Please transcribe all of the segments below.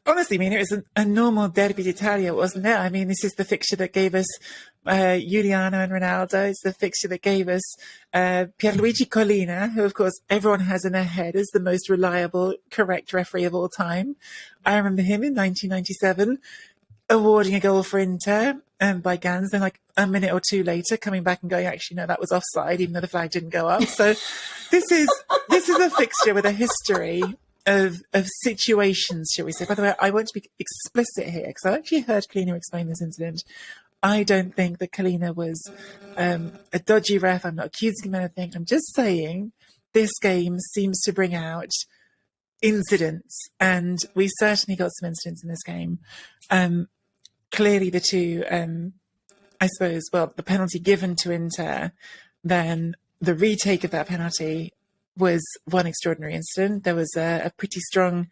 Honestly, Mina, it was a normal Derby d'Italia, wasn't it? I mean, this is the fixture that gave us Giuliano and Ronaldo. It's the fixture that gave us Pierluigi Collina, who, of course, everyone has in their head as the most reliable, correct referee of all time. I remember him in 1997 awarding a goal for Inter by Gans, then like a minute or two later coming back and going, actually, no, that was offside, even though the flag didn't go up. So this is a fixture with a history of situations, shall we say. By the way, I want to be explicit here because I actually heard Collina explain this incident. I don't think that Collina was a dodgy ref. I'm not accusing him of anything. I'm just saying this game seems to bring out incidents, and we certainly got some incidents in this game. Clearly the two, I suppose, well, the penalty given to Inter, then the retake of that penalty was one extraordinary incident. There was a pretty strong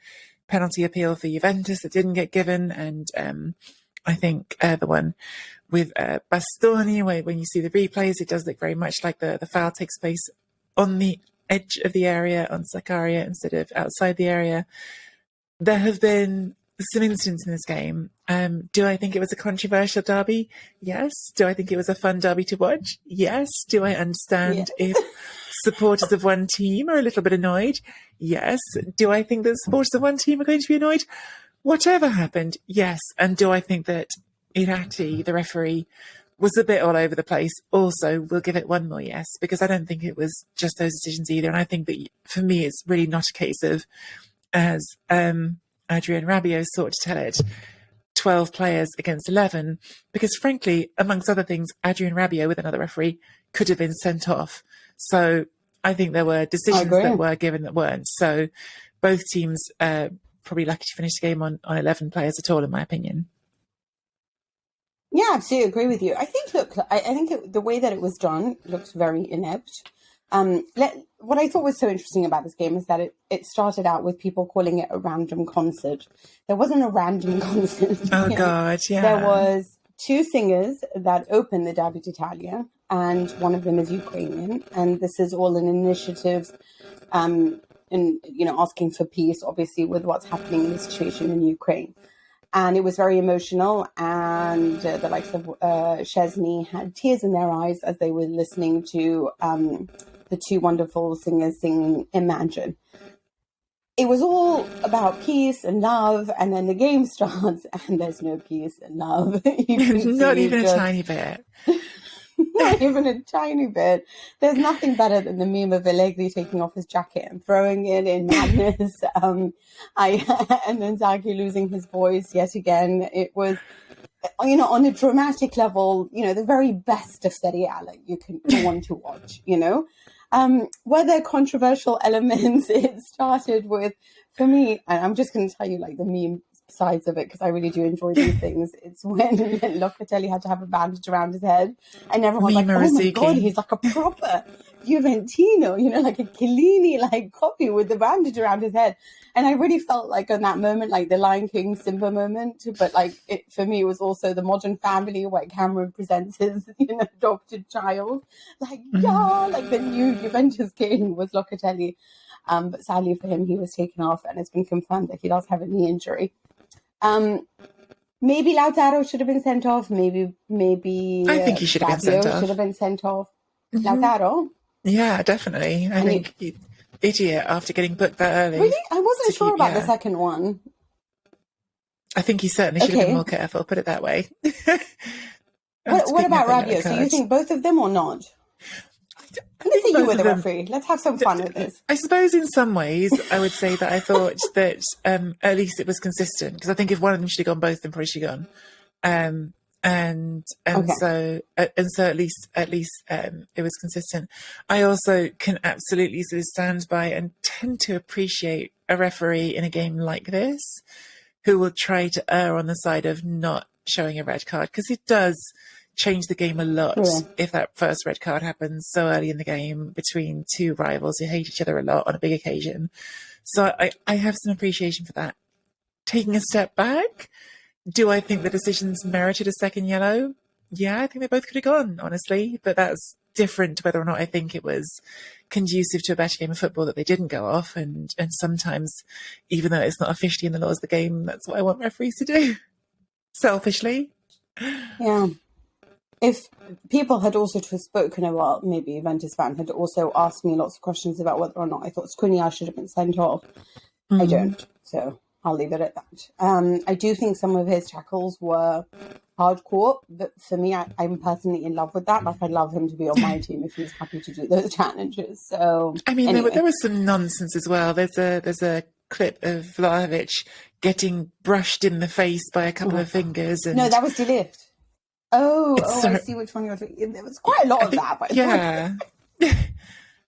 penalty appeal for Juventus that didn't get given, and I think the one with Bastoni, where when you see the replays, it does look very much like the foul takes place on the edge of the area on Zakaria instead of outside the area. There have been some incidents in this game. Do I think it was a controversial derby? Yes. Do I think it was a fun derby to watch? Yes. Do I understand if supporters of one team are a little bit annoyed? Yes. Do I think that supporters of one team are going to be annoyed? Whatever happened, yes. And do I think that Irati, the referee, was a bit all over the place? Also, we'll give it one more yes, because I don't think it was just those decisions either. And I think that for me, it's really not a case of, as Adrien Rabiot sought to tell it, 12 players against 11, because frankly, amongst other things, Adrien Rabiot with another referee could have been sent off. So I think there were decisions that were given that weren't. So both teams probably lucky to finish the game on 11 players at all, in my opinion. Yeah, absolutely agree with you. I think, the way that it was done looks very inept. What I thought was so interesting about this game is that it started out with people calling it a random concert. There wasn't a random concert. Oh, God, yeah. There was two singers that opened the Derby d'Italia, and one of them is Ukrainian. And this is all an initiative asking for peace, obviously, with what's happening in the situation in Ukraine. And it was very emotional, and the likes of Chesney had tears in their eyes as they were listening to the two wonderful singers singing Imagine. It was all about peace and love, and then the game starts, and there's no peace and love. Not even a tiny bit. Not even a tiny bit. There's nothing better than the meme of Allegri taking off his jacket and throwing it in madness. And Inzaghi losing his voice yet again. It was, on a dramatic level, the very best of Serie A you want to watch, Were there controversial elements? It started with, for me, and I'm just going to tell you the meme sides of it, because I really do enjoy these things. It's when Locatelli had to have a bandage around his head, and everyone's like, oh my God, he's like a proper Juventino, like a Chiellini copy with the bandage around his head. And I really felt in that moment, the Lion King Simba moment, but for me, it was also the Modern Family where Cameron presents his adopted child, the new Juventus king was Locatelli. But sadly for him, he was taken off, and it's been confirmed that he does have a knee injury. Maybe Lautaro should have been sent off. Maybe I think he should have been sent off. Should have been sent off. Mm-hmm. Lautaro? Yeah, definitely. I think idiot after getting booked that early. Really? I wasn't sure about the second one. I think he certainly should have been more careful, put it that way. What about Rabiot? So you think both of them or not? Let's see you with the referee. Let's have some fun with this. I suppose in some ways, I would say that I thought that at least it was consistent, because I think if one of them should have gone, both of them probably should have gone. So at least it was consistent. I also can absolutely sort of stand by and tend to appreciate a referee in a game like this who will try to err on the side of not showing a red card, because it does change the game a lot if that first red card happens so early in the game between two rivals who hate each other a lot on a big occasion. So I have some appreciation for that. Taking a step back, do I think the decisions merited a second yellow? Yeah, I think they both could have gone, honestly, but that's different to whether or not I think it was conducive to a better game of football that they didn't go off. And sometimes, even though it's not officially in the laws of the game, that's what I want referees to do. Selfishly. Yeah. If people had also spoken about, maybe Juventus fan had also asked me lots of questions about whether or not I thought Skriniar should have been sent off. I don't. So I'll leave it at that. I do think some of his tackles were hardcore, but for me, I'm personally in love with that. Like, I'd love him to be on my team if he's happy to do those challenges. So, I mean, anyway. there was some nonsense as well. There's a clip of Vlahovic getting brushed in the face by a couple of fingers. And no, that was Delict. I see which one you're talking. There was quite a lot of that. But yeah.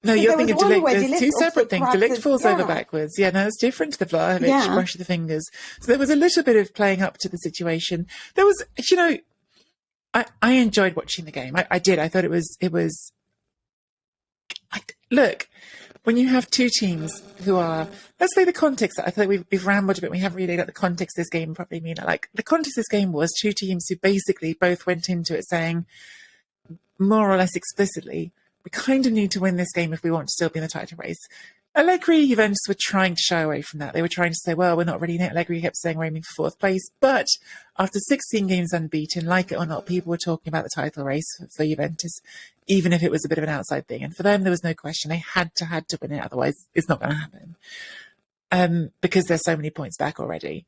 No, you're thinking of Delict. There's two separate things. Delict falls over backwards. Yeah, no, it's different to the Vlahovic brush of the fingers. So there was a little bit of playing up to the situation. There was, I enjoyed watching the game. I did. I thought it was. Look, when you have two teams who are, let's say the context, I feel like we've rambled a bit. We haven't really got the context of this game properly, Mina. Like, the context of this game was two teams who basically both went into it saying, more or less explicitly, we kind of need to win this game if we want to still be in the title race. Allegri, Juventus were trying to shy away from that. They were trying to say, well, we're not really in it. Allegri kept saying we're aiming for fourth place. But after 16 games unbeaten, like it or not, people were talking about the title race for Juventus, even if it was a bit of an outside thing. And for them, there was no question. They had to win it. Otherwise, it's not going to happen because there's so many points back already.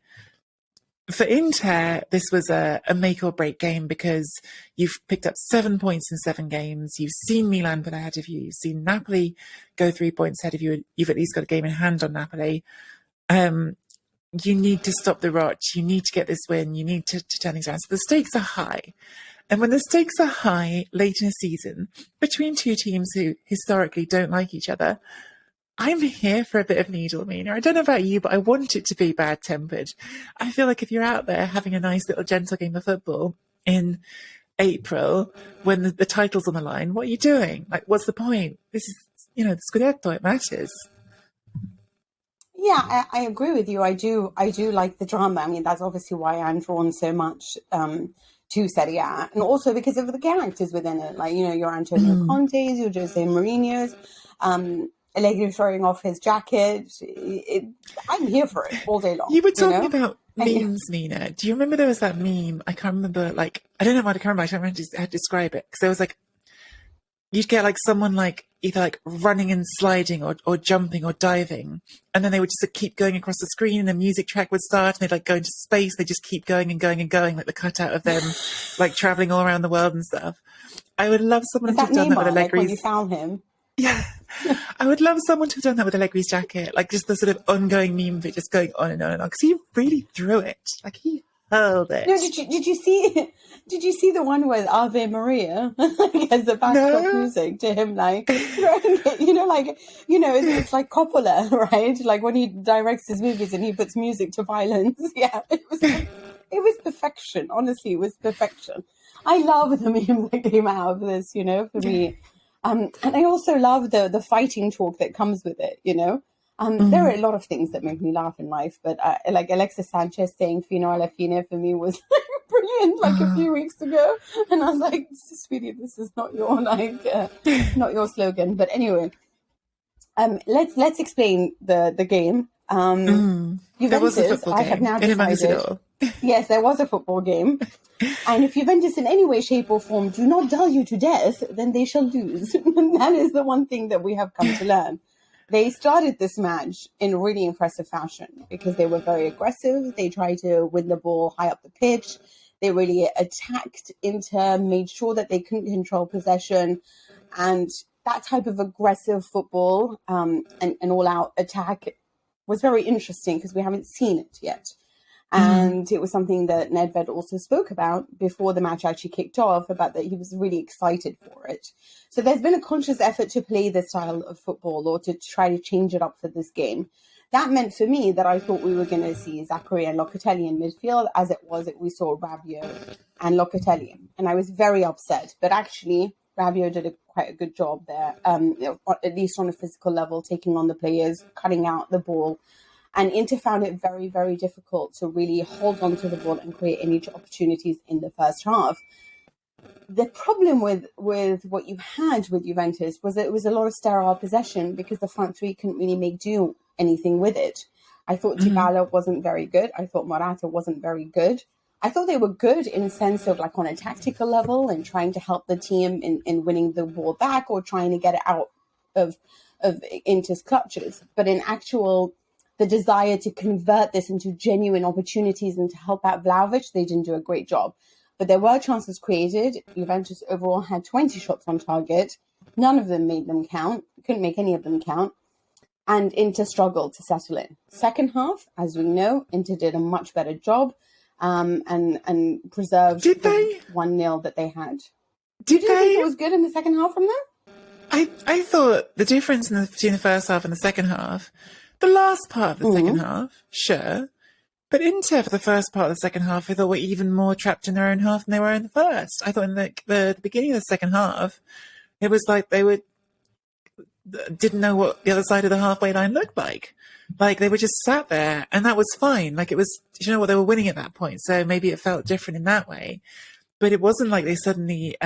For Inter, this was a make or break game because you've picked up 7 points in 7 games. You've seen Milan put ahead of you. You've seen Napoli go 3 points ahead of you. You've at least got a game in hand on Napoli. You need to stop the rot. You need to get this win. You need to turn things around. So the stakes are high. And when the stakes are high late in a season between two teams who historically don't like each other, I'm here for a bit of needle, Mina. I don't know about you, but I want it to be bad-tempered. I feel like if you're out there having a nice little gentle game of football in April when the title's on the line, what are you doing? Like, what's the point? This is, the Scudetto, it matters. Yeah, I agree with you. I do like the drama. I mean, that's obviously why I'm drawn so much to Serie A. And also because of the characters within it. Like, your Antonio Conte's, your Jose Mourinho's, Allegri throwing off his jacket. I'm here for it all day long. You were talking about memes, Mina. Do you remember there was that meme? I can't remember, I don't know what I can't remember. I don't remember how to describe it. Because there was you'd get someone either running and sliding or jumping or diving. And then they would just keep going across the screen and the music track would start and they'd go into space. They just keep going and going and going, like the cutout of them, traveling all around the world and stuff. I would love someone to have done that with Allegri's. When you found him. Yeah. I would love someone to have done that with Allegri's jacket, just the sort of ongoing meme of it just going on and on and on, because he really threw it. He hurled it. No, did you see the one with Ave Maria as the backdrop music to him, throwing it, it's like Coppola, right? Like when he directs his movies and he puts music to violence. Yeah, it was perfection. Honestly, it was perfection. I love the memes that came out of this, for me. And I also love the fighting talk that comes with it, There are a lot of things that make me laugh in life, but Alexis Sanchez saying "Fino alla fine" for me was brilliant, a few weeks ago, and I was like, "Sweetie, this is not your not your slogan." But anyway, let's explain the game. There was a football game. I have now decided. Yes, there was a football game. And if Juventus in any way, shape or form do not dull you to death, then they shall lose. And that is the one thing that we have come to learn. They started this match in really impressive fashion because they were very aggressive. They tried to win the ball high up the pitch. They really attacked Inter, made sure that they couldn't control possession. And that type of aggressive football and all-out attack was very interesting because we haven't seen it yet. And it was something that Nedved also spoke about before the match actually kicked off, about that he was really excited for it. So there's been a conscious effort to play this style of football or to try to change it up for this game. That meant for me that I thought we were going to see Zachary and Locatelli in midfield. As it was, we saw Rabiot and Locatelli. And I was very upset. But actually, Rabiot did quite a good job there, at least on a physical level, taking on the players, cutting out the ball. And Inter found it very, very difficult to really hold on to the ball and create any opportunities in the first half. the problem with what you had with Juventus was that it was a lot of sterile possession because the front three couldn't really do anything with it. I thought Dybala wasn't very good. I thought Morata wasn't very good. I thought they were good in the sense of like on a tactical level and trying to help the team in winning the ball back or trying to get it out of Inter's clutches. But in actual, the desire to convert this into genuine opportunities and to help out Vlahovic, they didn't do a great job. But there were chances created. Juventus overall had 20 shots on target. None of them made them count. Couldn't make any of them count. And Inter struggled to settle in. Second half, as we know, Inter did a much better job. And preserved the 1-0 that they had. Did you think it was good in the second half from them? I thought the difference between the first half and the second half, the last part of the second half, sure. But Inter, for the first part of the second half, I thought were even more trapped in their own half than they were in the first. I thought in the beginning of the second half, it was like they didn't know what the other side of the halfway line looked like. Like they were just sat there, and that was fine. Like it was, you know what, they were winning at that point, so maybe it felt different in that way. But it wasn't like they suddenly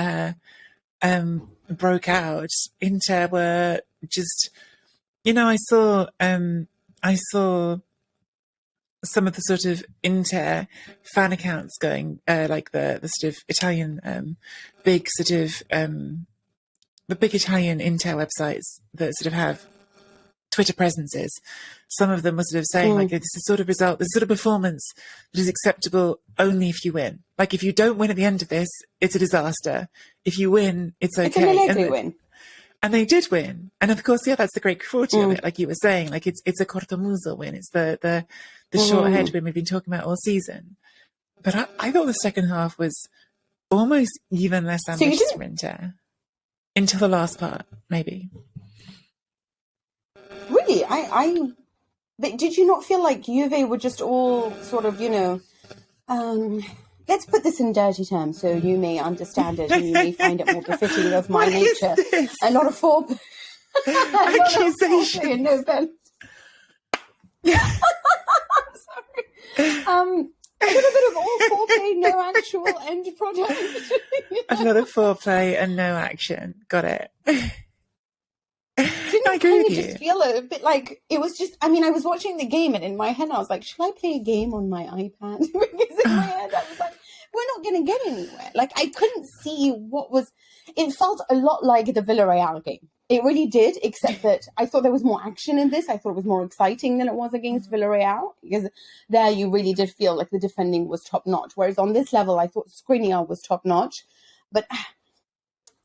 broke out. Inter were just, I saw some of the sort of Inter fan accounts going, like the sort of Italian big sort of the big Italian Inter websites that sort of have Twitter presences. Some of them were sort of saying like this is the sort of result, this sort of performance that is acceptable only if you win. Like if you don't win at the end of this, it's a disaster. If you win, it's okay. It's an Allegri win. And they did win. And of course, that's the great cruelty of it. Like you were saying, like it's a cortomuso win. It's the short head win we've been talking about all season. But I thought the second half was almost even less ambitious for Inter. Until the last part, maybe. Really? But did you not feel like Juve were just all sort of, let's put this in dirty terms so you may understand it and you may find it more befitting of my nature. A lot of foreplay. Accusation. No, Ben. Sorry. A little bit of all foreplay, no actual end product. A lot of foreplay and no action. Got it. Didn't I kind of just feel a bit like it was just, I was watching the game and in my head I was like, should I play a game on my iPad? Because in my head I was like, we're not going to get anywhere. Like I couldn't see it felt a lot like the Villarreal game. It really did, except that I thought there was more action in this. I thought it was more exciting than it was against Villarreal, because there you really did feel like the defending was top-notch. Whereas on this level, I thought Skriniar was top-notch. But I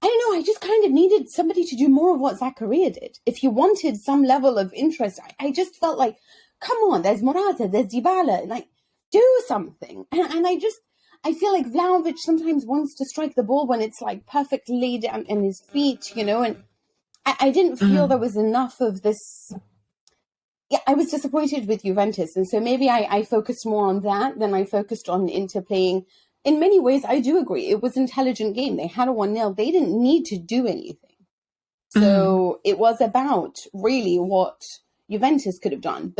don't know, I just kind of needed somebody to do more of what Zakaria did. If you wanted some level of interest, I just felt like, come on, there's Morata, there's Dybala, like, do something. And I feel like Vlahovic sometimes wants to strike the ball when it's like perfectly laid down in his feet, and I didn't feel there was enough of this. Yeah, I was disappointed with Juventus. And so maybe I focused more on that than I focused on Inter playing. In many ways, I do agree. It was an intelligent game. They had a 1-0. They didn't need to do anything. So it was about really what Juventus could have done.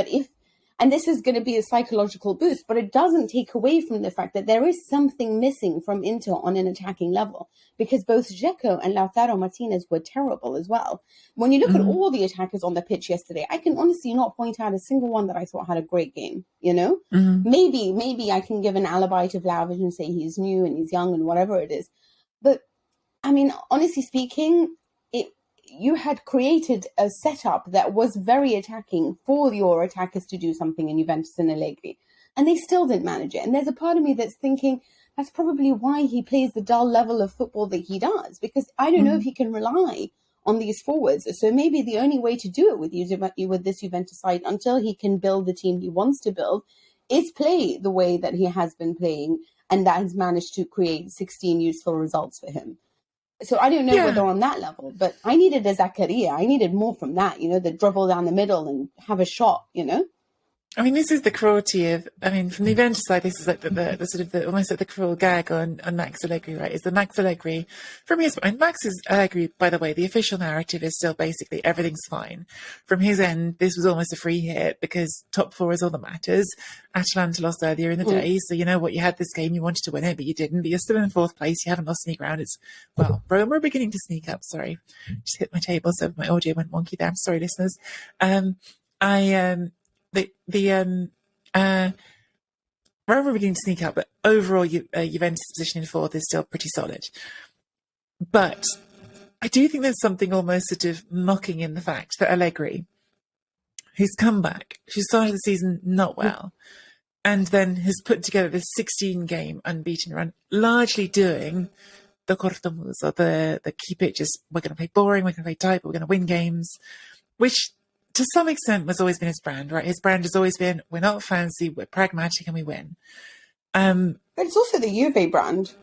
And this is going to be a psychological boost, but it doesn't take away from the fact that there is something missing from Inter on an attacking level, because both Dzeko and Lautaro Martinez were terrible as well. When you look at all the attackers on the pitch yesterday, I can honestly not point out a single one that I thought had a great game, Maybe I can give an alibi to Vlahovic and say he's new and he's young and whatever it is. But, honestly speaking, you had created a setup that was very attacking for your attackers to do something in Juventus and Allegri, and they still didn't manage it. And there's a part of me that's thinking that's probably why he plays the dull level of football that he does, because I don't know if he can rely on these forwards. So maybe the only way to do it with this Juventus side, until he can build the team he wants to build, is play the way that he has been playing, and that has managed to create 16 useful results for him. So I don't know whether on that level, but I needed a Zakaria. I needed more from that, the dribble down the middle and have a shot, I mean, this is the cruelty of, I mean, from the Juventus side, this is like the sort of the, almost like the cruel gag on Max Allegri, right? Is the Max Allegri, from his, and Allegri, by the way, the official narrative is still basically everything's fine. From his end, this was almost a free hit because top four is all that matters. Atalanta lost earlier in the day. So, you know what? You had this game, you wanted to win it, but you didn't. But you're still in fourth place. You haven't lost any ground. It's, well, Roma are beginning to sneak up. Sorry. Just hit my table. So my audio went wonky there. I'm sorry, listeners. Roma are beginning to sneak up, but overall, Juventus' position in fourth is still pretty solid. But I do think there's something almost sort of mocking in the fact that Allegri, who's come back, who started the season not well, and then has put together this 16-game unbeaten run, largely doing the cortomus, or the keep it just, we're going to play boring, we're going to play tight, but we're going to win games, which to some extent has always been his brand, right? His brand has always been, we're not fancy, we're pragmatic, and we win. But it's also the Juve brand.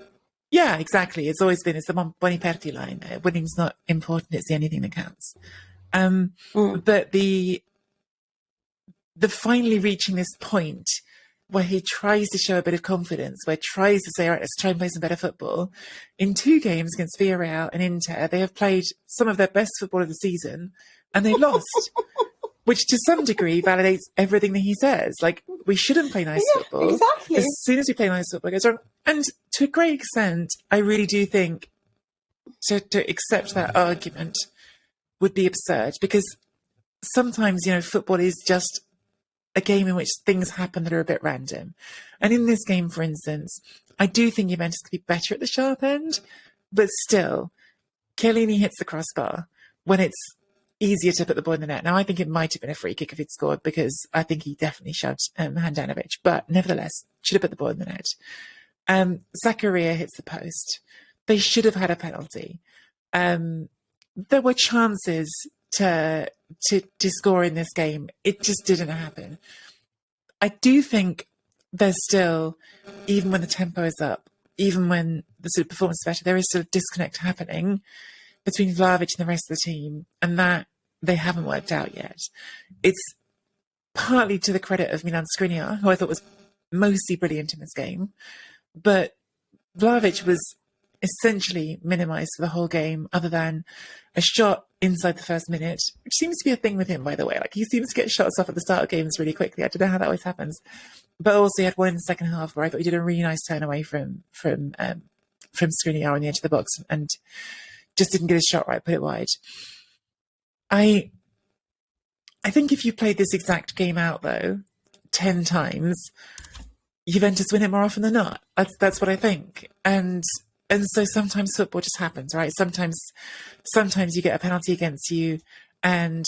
Yeah, exactly. It's always been, it's the Boniperti line. Winning's not important, it's the only thing that counts. But the finally reaching this point where he tries to show a bit of confidence, where he tries to say, all right, let's try and play some better football. In 2 games against Villarreal and Inter, they have played some of their best football of the season, and they lost, which to some degree validates everything that he says. Like, we shouldn't play nice football. Exactly. As soon as we play nice football, it goes wrong. And to a great extent, I really do think to accept that argument would be absurd, because sometimes, you know, football is just a game in which things happen that are a bit random. And in this game, for instance, I do think Juventus could be better at the sharp end, but still, Chiellini hits the crossbar when it's easier to put the ball in the net. Now, I think it might have been a free kick if he'd scored, because I think he definitely shoved Handanovic, but nevertheless, should have put the ball in the net. Zakaria hits the post. They should have had a penalty. There were chances to score in this game. It just didn't happen. I do think there's still, even when the tempo is up, even when the sort of performance is better, there is still a disconnect happening between Vlahovic and the rest of the team, and that they haven't worked out yet. It's partly to the credit of Milan Skriniar, who I thought was mostly brilliant in this game, but Vlahovic was essentially minimised for the whole game, other than a shot inside the first minute, which seems to be a thing with him, by the way. Like, he seems to get shots off at the start of games really quickly. I don't know how that always happens. But also he had one in the second half where I thought he did a really nice turn away from Skriniar on the edge of the box, and just didn't get his shot right, put it wide. I think if you played this exact game out, though, 10 times, Juventus win it more often than not. That's what I think. And so sometimes football just happens, right? Sometimes you get a penalty against you and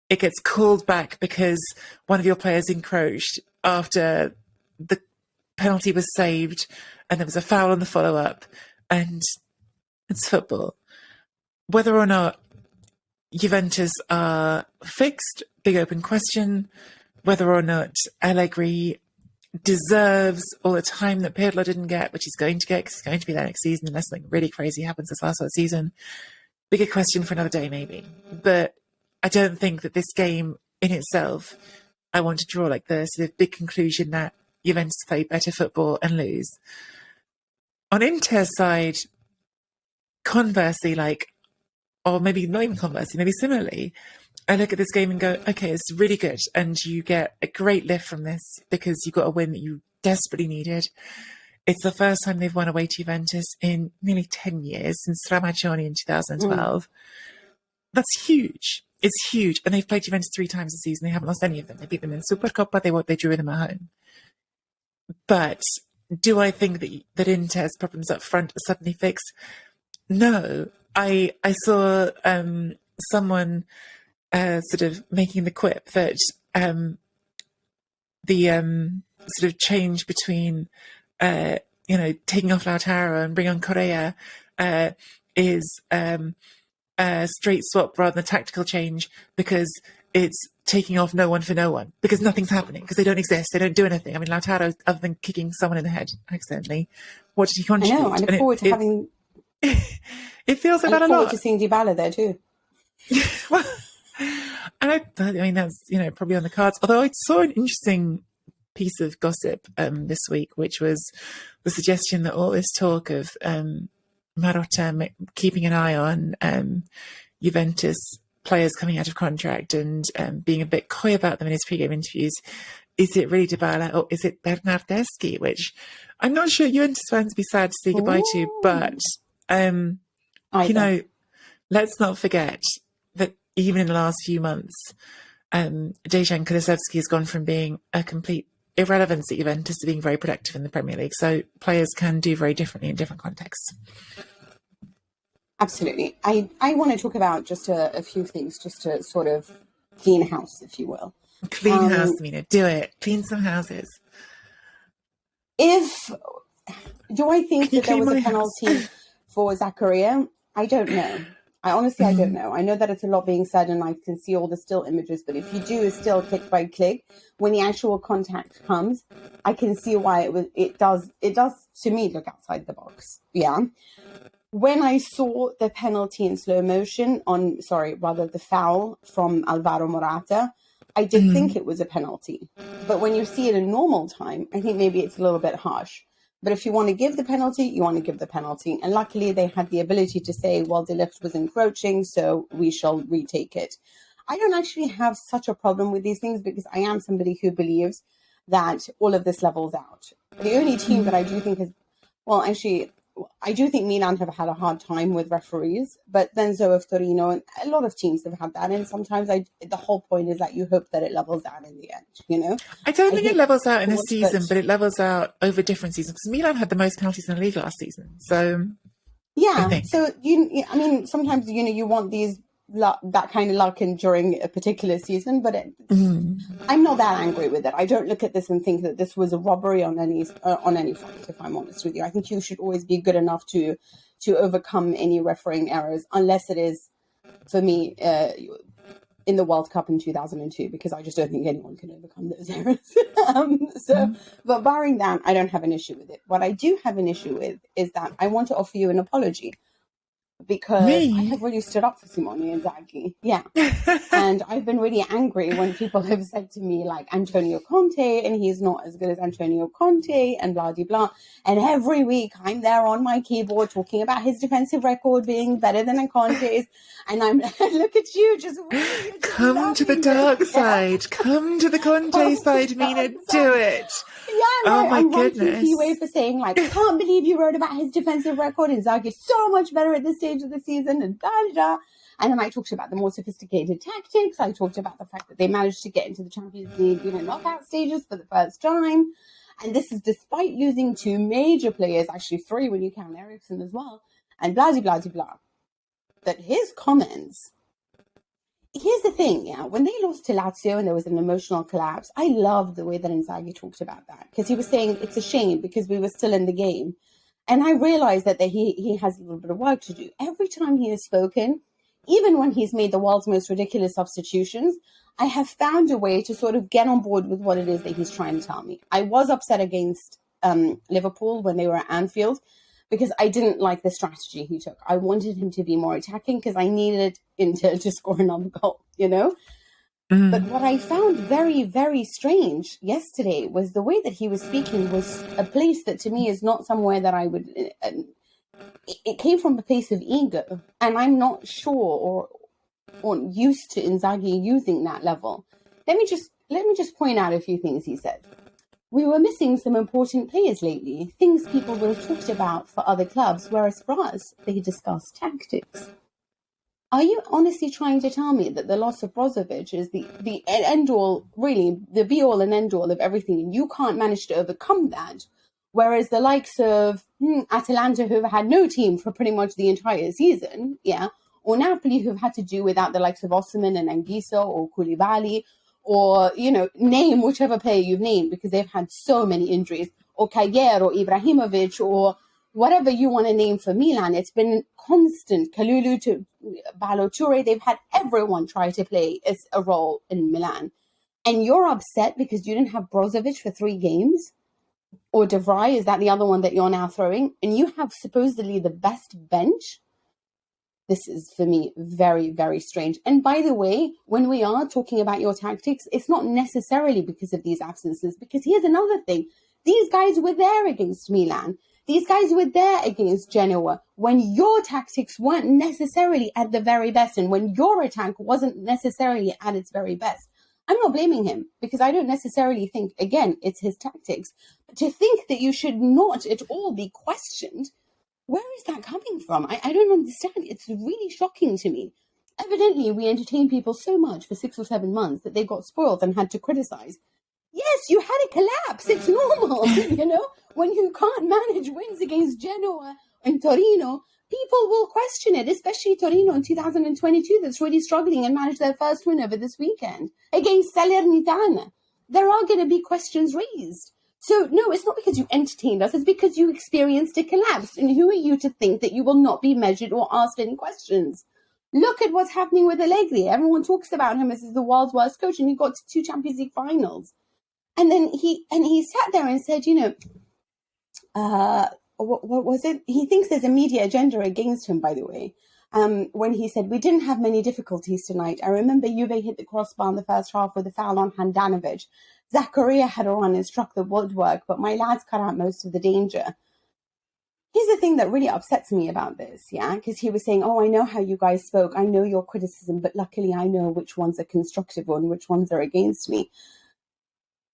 it gets called back because one of your players encroached after the penalty was saved and there was a foul on the follow-up, and it's football. Whether or not Juventus are fixed, big open question. Whether or not Allegri deserves all the time that Pirlo didn't get, which he's going to get because he's going to be there next season unless something really crazy happens this last season. Bigger question for another day, maybe. But I don't think that this game in itself, I want to draw like the sort of big conclusion that Juventus play better football and lose. On Inter's side, conversely, or maybe not even conversely, maybe similarly, I look at this game and go, okay, it's really good. And you get a great lift from this because you got a win that you desperately needed. It's the first time they've won away to Juventus in nearly 10 years, since Stramaccioni in 2012. That's huge. It's huge. And they've played Juventus 3 times this season. They haven't lost any of them. They beat them in Supercoppa. They drew them at home. But do I think that Inter's problems up front are suddenly fixed? No. I saw someone sort of making the quip that the sort of change between taking off Lautaro and bringing on Correa is a straight swap rather than a tactical change, because it's taking off no one for no one, because nothing's happening, because they don't exist, they don't do anything. I mean, Lautaro, other than kicking someone in the head accidentally, what did he contribute? I know. I look forward to having. It feels like that a lot. I look forward to seeing Dybala there too. Well, I mean, that's, probably on the cards. Although I saw an interesting piece of gossip this week, which was the suggestion that all this talk of Marotta keeping an eye on Juventus players coming out of contract and being a bit coy about them in his pre-game interviews, is it really Dybala or is it Bernardeschi? Which I'm not sure Juventus fans would be sad to say goodbye to, but let's not forget that even in the last few months, Dejan Kulusevski has gone from being a complete irrelevance at Juventus to being very productive in the Premier League. So players can do very differently in different contexts. Absolutely. I want to talk about just a few things, just to sort of clean house, if you will. Clean house, Mina. Do it. Clean some houses. Do I think that there was a penalty for Zakaria? I don't know. I don't know. I know that it's a lot being said and I can see all the still images, but if you do a still click by click, when the actual contact comes, I can see why it does to me look outside the box. Yeah. When I saw the penalty in slow motion the foul from Alvaro Morata, I did think it was a penalty. But when you see it in normal time, I think maybe it's a little bit harsh. But if you want to give the penalty, you want to give the penalty. And luckily, they had the ability to say, well, De Ligt was encroaching, so we shall retake it. I don't actually have such a problem with these things because I am somebody who believes that all of this levels out. The only team that I do think I do think Milan have had a hard time with referees, but then so have Torino, and a lot of teams have had that. And sometimes the whole point is that you hope that it levels out in the end, I don't think it levels out in a season, but it levels out over different seasons. Because Milan had the most penalties in the league last season. So, yeah. So, sometimes, you want that kind of luck during a particular season, but I'm not that angry with it. I don't look at this and think that this was a robbery on any front, if I'm honest with you. I think you should always be good enough to overcome any refereeing errors, unless it is, for me, in the World Cup in 2002, because I just don't think anyone can overcome those errors. But barring that, I don't have an issue with it. What I do have an issue with is that I want to offer you an apology. Because I have really stood up for Simone Inzaghi. Yeah. And I've been really angry when people have said to me, like, Antonio Conte, and he's not as good as Antonio Conte, and blah, blah, blah. And every week I'm there on my keyboard talking about his defensive record being better than Conte's. And I'm, look at you, just really come to the dark side. Come to the Conte side, Mina. Do it. Yeah, no, oh my goodness. I'm writing for saying, like, I can't believe you wrote about his defensive record. Inzaghi's so much better at this stage of the season, and da da da. And then I talked about the more sophisticated tactics. I talked about the fact that they managed to get into the Champions League, knockout stages for the first time. And this is despite losing two major players, actually three when you count Eriksen as well, and blah, blah, blah, blah. That his comments. Here's the thing, yeah. When they lost to Lazio and there was an emotional collapse, I loved the way that Inzaghi talked about that, because he was saying it's a shame because we were still in the game. And I realized that he has a little bit of work to do. Every time he has spoken, even when he's made the world's most ridiculous substitutions, I have found a way to sort of get on board with what it is that he's trying to tell me. I was upset against Liverpool when they were at Anfield, because I didn't like the strategy he took. I wanted him to be more attacking because I needed Inter to score another goal, But what I found very, very strange yesterday was the way that he was speaking was a place that to me is not somewhere that I would... It came from a place of ego, and I'm not sure or used to Inzaghi using that level. Let me just point out a few things he said. We were missing some important players lately, things people would have talked about for other clubs, whereas for us, they discussed tactics. Are you honestly trying to tell me that the loss of Brozovic is the end-all, really, the be-all and end-all of everything, and you can't manage to overcome that, whereas the likes of Atalanta, who've had no team for pretty much the entire season, yeah, or Napoli, who've had to do without the likes of Osimhen and Anguissa or Koulibaly, or, name whichever player you've named, because they've had so many injuries, or Kayer or Ibrahimovic, or whatever you want to name for Milan. It's been constant. Kalulu to Balotelli, they've had everyone try to play a role in Milan. And you're upset because you didn't have Brozovic for 3 games? Or De Vrij, is that the other one that you're now throwing? And you have supposedly the best bench? This is, for me, very, very strange. And by the way, when we are talking about your tactics, it's not necessarily because of these absences, because here's another thing. These guys were there against Milan. These guys were there against Genoa when your tactics weren't necessarily at the very best and when your attack wasn't necessarily at its very best. I'm not blaming him because I don't necessarily think, again, it's his tactics. But to think that you should not at all be questioned, where is that coming from? I don't understand. It's really shocking to me. Evidently, we entertained people so much for 6 or 7 months that they got spoiled and had to criticize. Yes, you had a collapse. It's normal, When you can't manage wins against Genoa and Torino, people will question it, especially Torino in 2022 that's really struggling and managed their first win over this weekend against Salernitana. There are going to be questions raised. So, no, it's not because you entertained us. It's because you experienced a collapse. And who are you to think that you will not be measured or asked any questions? Look at what's happening with Allegri. Everyone talks about him as the world's worst coach, and he got to 2 Champions League finals. And then he sat there and said, what was it? He thinks there's a media agenda against him, by the way. When he said, we didn't have many difficulties tonight. I remember Juve hit the crossbar in the first half with a foul on Handanovic. Zakaria had a run and struck the woodwork, but my lads cut out most of the danger. Here's the thing that really upsets me about this, because he was saying, I know how you guys spoke. I know your criticism, but luckily I know which ones are constructive and which ones are against me.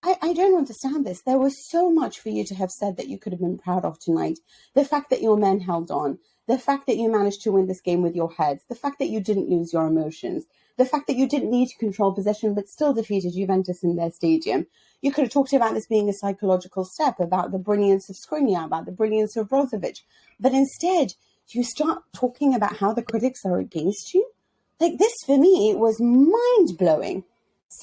I don't understand this. There was so much for you to have said that you could have been proud of tonight. The fact that your men held on, the fact that you managed to win this game with your heads, the fact that you didn't lose your emotions, the fact that you didn't need to control possession but still defeated Juventus in their stadium. You could have talked about this being a psychological step, about the brilliance of Skriniar, about the brilliance of Brozovic. But instead, you start talking about how the critics are against you. Like, this, for me, was mind-blowing.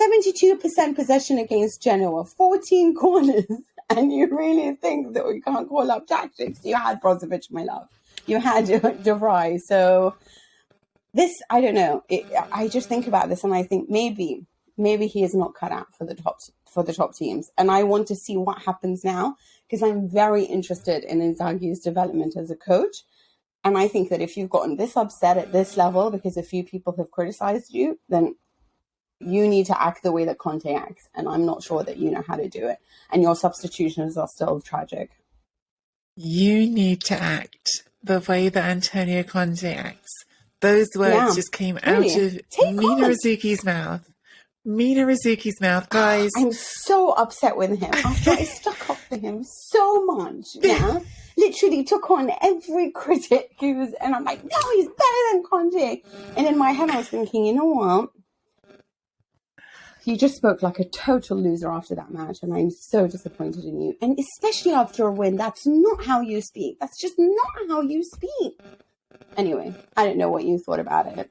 72% possession against Genoa, 14 corners, and you really think that we can't call up tactics? You had Brozovic, my love. You had De Vrij. So this, I don't know. I just think about this and I think maybe he is not cut out for the top teams. And I want to see what happens now because I'm very interested in Inzaghi's development as a coach. And I think that if you've gotten this upset at this level because a few people have criticized you, then you need to act the way that Conte acts. And I'm not sure that you know how to do it. And your substitutions are still tragic. You need to act the way that Antonio Conte acts. Those words just came out of Mina Rizzuki's mouth. Mina Rizzuki's mouth, guys. I'm so upset with him after I stuck up for him so much. Literally took on every critic and I'm like, no, he's better than Conte. And in my head I was thinking, you know what? You just spoke like a total loser after that match, and I'm so disappointed in you. And especially after a win, that's not how you speak. That's just not how you speak. Anyway, I don't know what you thought about it.